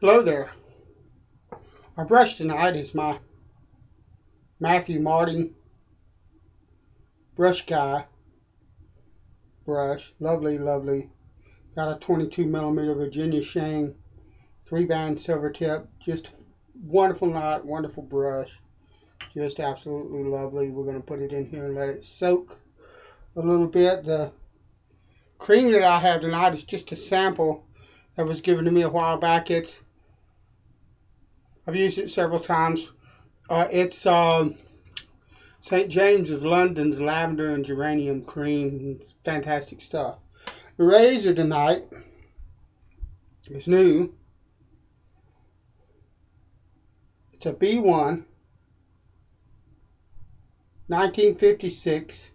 Hello there. Our brush tonight is my Marting Brushguy brush. Lovely, lovely. Got a 22mm Virginia Shane 3-band Silvertip. Just wonderful knot, wonderful brush. Just absolutely lovely. We're going to put it in here and let it soak a little bit. The cream that I have tonight is just a sample that was given to me a while back. I've used it several times. It's St. James of London's Lavender and Geranium cream. It's fantastic stuff. The razor tonight is new. It's a B1 1956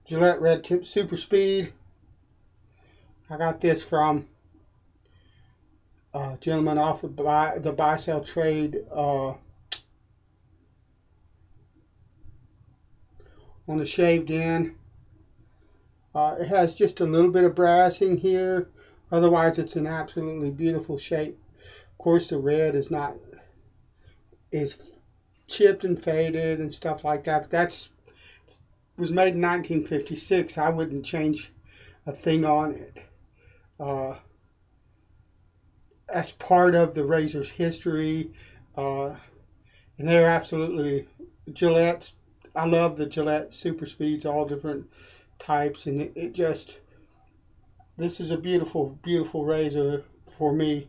Gillette Red Tip Super Speed. I got this from a gentleman off the buy-sell trade on the shaved end. It has just a little bit of brassing here. Otherwise, it's an absolutely beautiful shape. Of course, the red is chipped and faded and stuff like that. But was made in 1956. I wouldn't change a thing on it. As part of the razor's history, and they're absolutely Gillette's. I love the Gillette Super Speeds, all different types, and this is a beautiful, beautiful razor for me.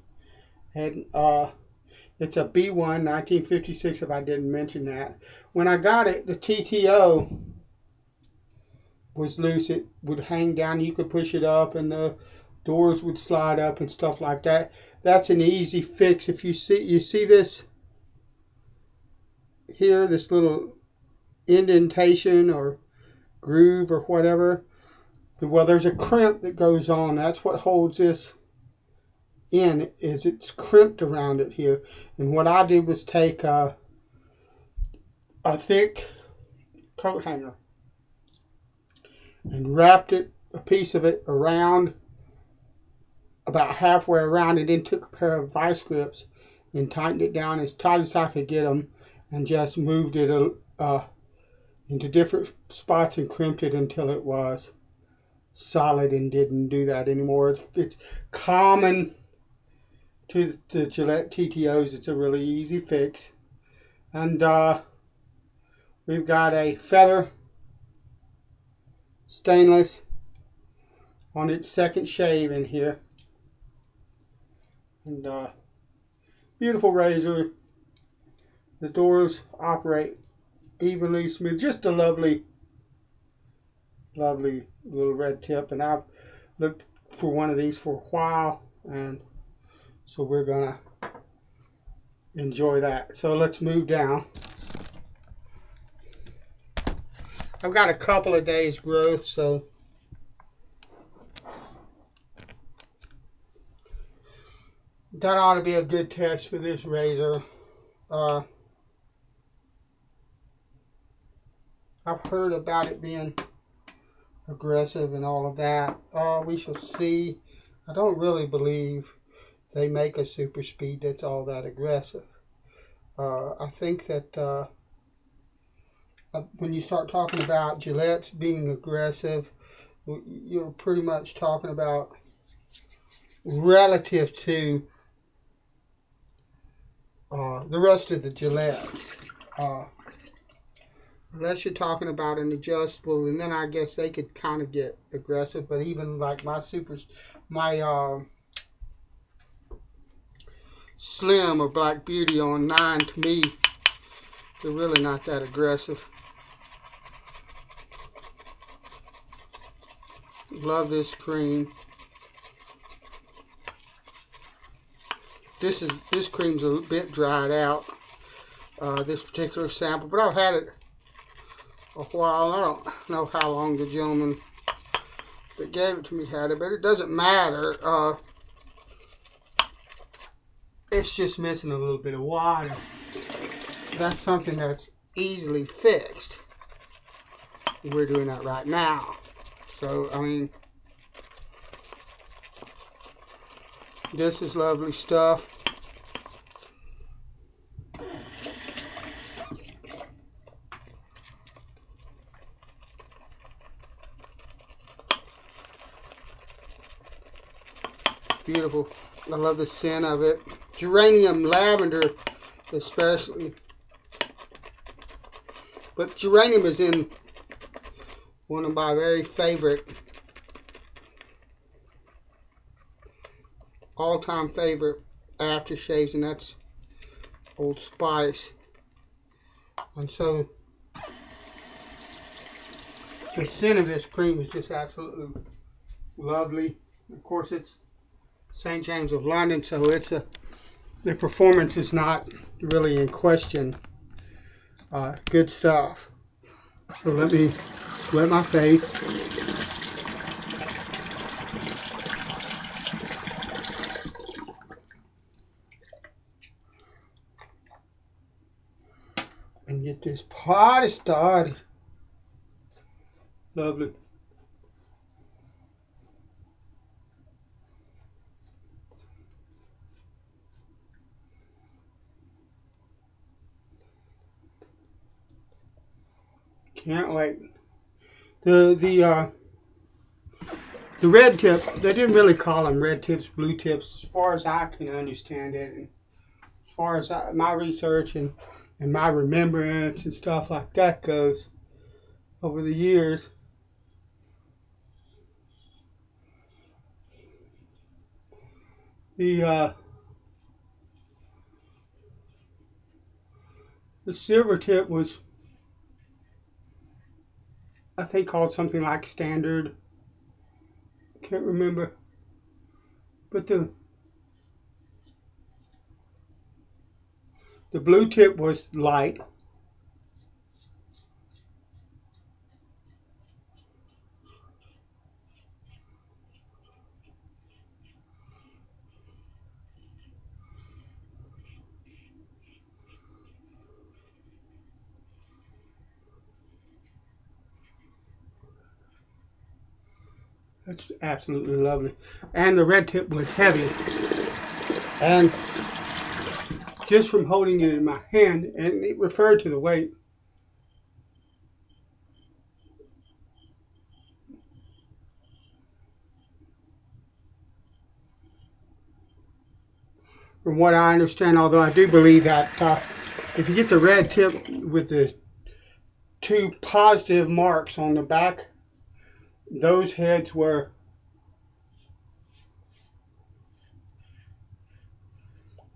And it's a B1 1956, if I didn't mention that. When I got it, the TTO was loose. It would hang down. You could push it up, and the doors would slide up and stuff like that. That's an easy fix. If you see this here, this little indentation or groove or whatever, well, there's a crimp that goes on. That's what holds this in, is it's crimped around it here. And what I did was take a thick coat hanger and wrapped a piece of it around, about halfway around, and then took a pair of vice grips and tightened it down as tight as I could get them, and just moved it into different spots and crimped it until it was solid and didn't do that anymore. It's common to the Gillette TTOs. It's a really easy fix. And we've got a feather stainless on its second shave in here. And beautiful razor. The doors operate evenly smooth. Just a lovely, lovely little red tip. And I've looked for one of these for a while, and so we're gonna enjoy that. So let's move down. I've got a couple of days growth, so that ought to be a good test for this razor. I've heard about it being aggressive and all of that. We shall see. I don't really believe they make a super speed that's all that aggressive. I think that when you start talking about Gillette's being aggressive, you're pretty much talking about relative to the rest of the Gillettes. Unless you're talking about an adjustable, and then I guess they could kind of get aggressive. But even like my Slim or Black Beauty on 9, to me, they're really not that aggressive. Love this cream. This cream's a bit dried out, this particular sample, but I've had it a while. I don't know how long the gentleman that gave it to me had it, but it doesn't matter. It's just missing a little bit of water. That's something that's easily fixed. We're doing that right now. So, I mean, this is lovely stuff. Beautiful. I love the scent of it. Geranium, lavender especially. But geranium is in one of my very favorite, all-time favorite aftershaves, and that's Old Spice. And so the scent of this cream is just absolutely lovely. Of course, it's St. James of London, so the performance is not really in question. Good stuff. So let me wet my face. And get this party started. Lovely. Can't wait. The red tip, they didn't really call them red tips, blue tips, as far as I can understand it. And as far as my research and my remembrance and stuff like that goes over the years. The Silvertip was, I think, called something like standard. Can't remember. But the blue tip was light. That's absolutely lovely. And the red tip was heavy. And just from holding it in my hand, and it referred to the weight. From what I understand, although I do believe that if you get the red tip with the two positive marks on the back, those heads were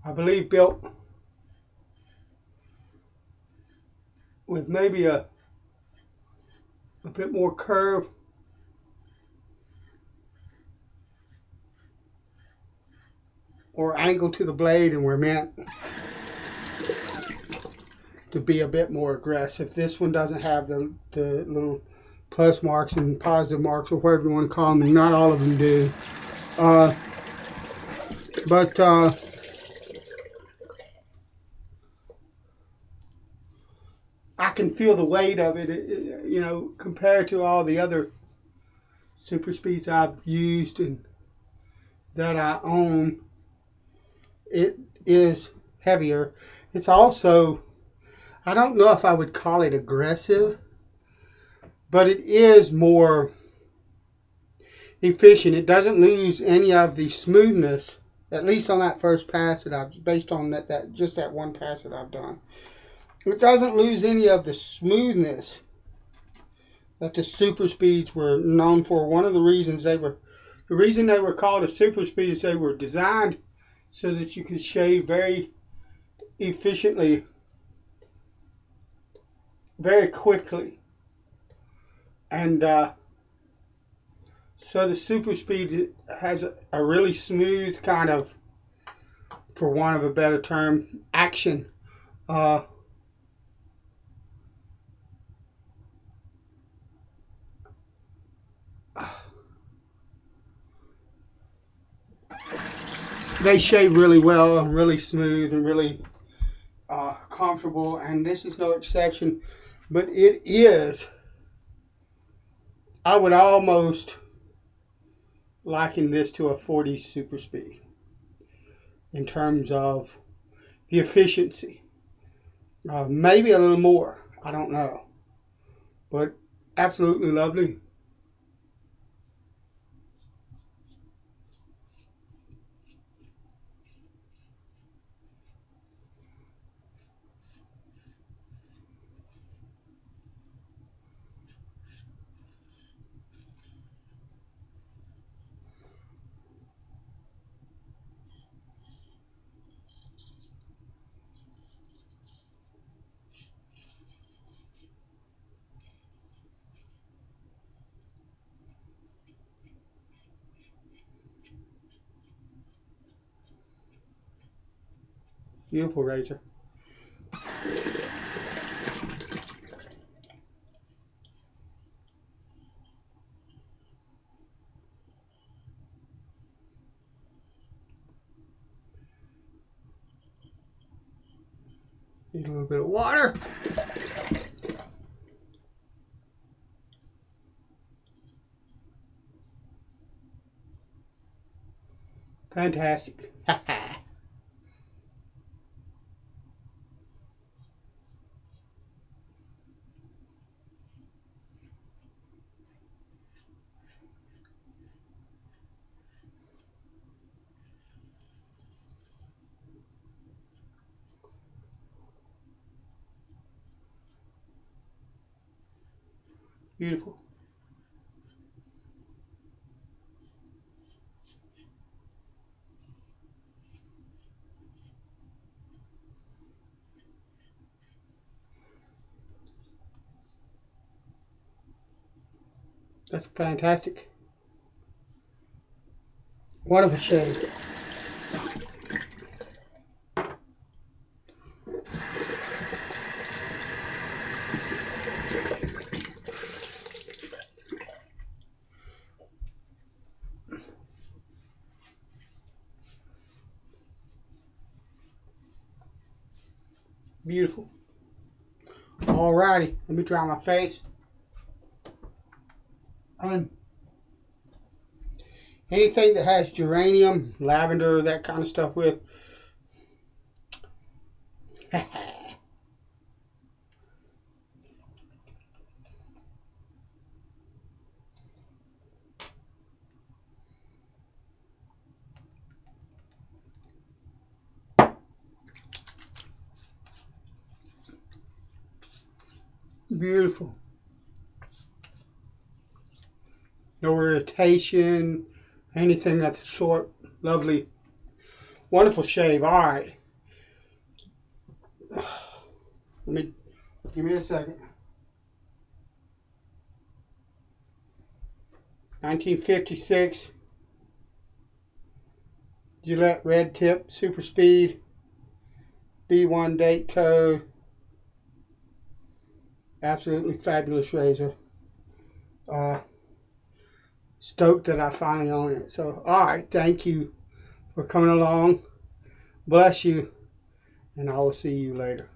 I believe built with maybe a bit more curve or angle to the blade, and were meant to be a bit more aggressive. This one doesn't have the little plus marks and positive marks, or whatever you want to call them, and not all of them do. But I can feel the weight of it, you know, compared to all the other super speeds I've used and that I own. It is heavier. It's also, I don't know if I would call it aggressive, but it is more efficient. It doesn't lose any of the smoothness, at least on that first pass that I've, based on that one pass that I've done. It doesn't lose any of the smoothness that the super speeds were known for. One of the reasons the reason they were called a super speed is they were designed so that you could shave very efficiently, very quickly. And so the super speed has a really smooth kind of, for want of a better term, action. They shave really well and really smooth and really comfortable, and this is no exception. But it is I would almost liken this to a 40 Super Speed in terms of the efficiency. Maybe a little more. I don't know. But absolutely lovely. Beautiful razor. Need a little bit of water. Fantastic. Beautiful. That's fantastic. Wonderful shade. Beautiful. Alrighty, let me dry my face. Anything that has geranium, lavender, that kind of stuff with. Beautiful. No irritation, anything that's short. Lovely. Wonderful shave. Alright. Give me a second. 1956 Gillette Red Tip Super Speed B1 date code. Absolutely fabulous razor. Stoked that I finally own it. So, alright, thank you for coming along. Bless you, and I will see you later.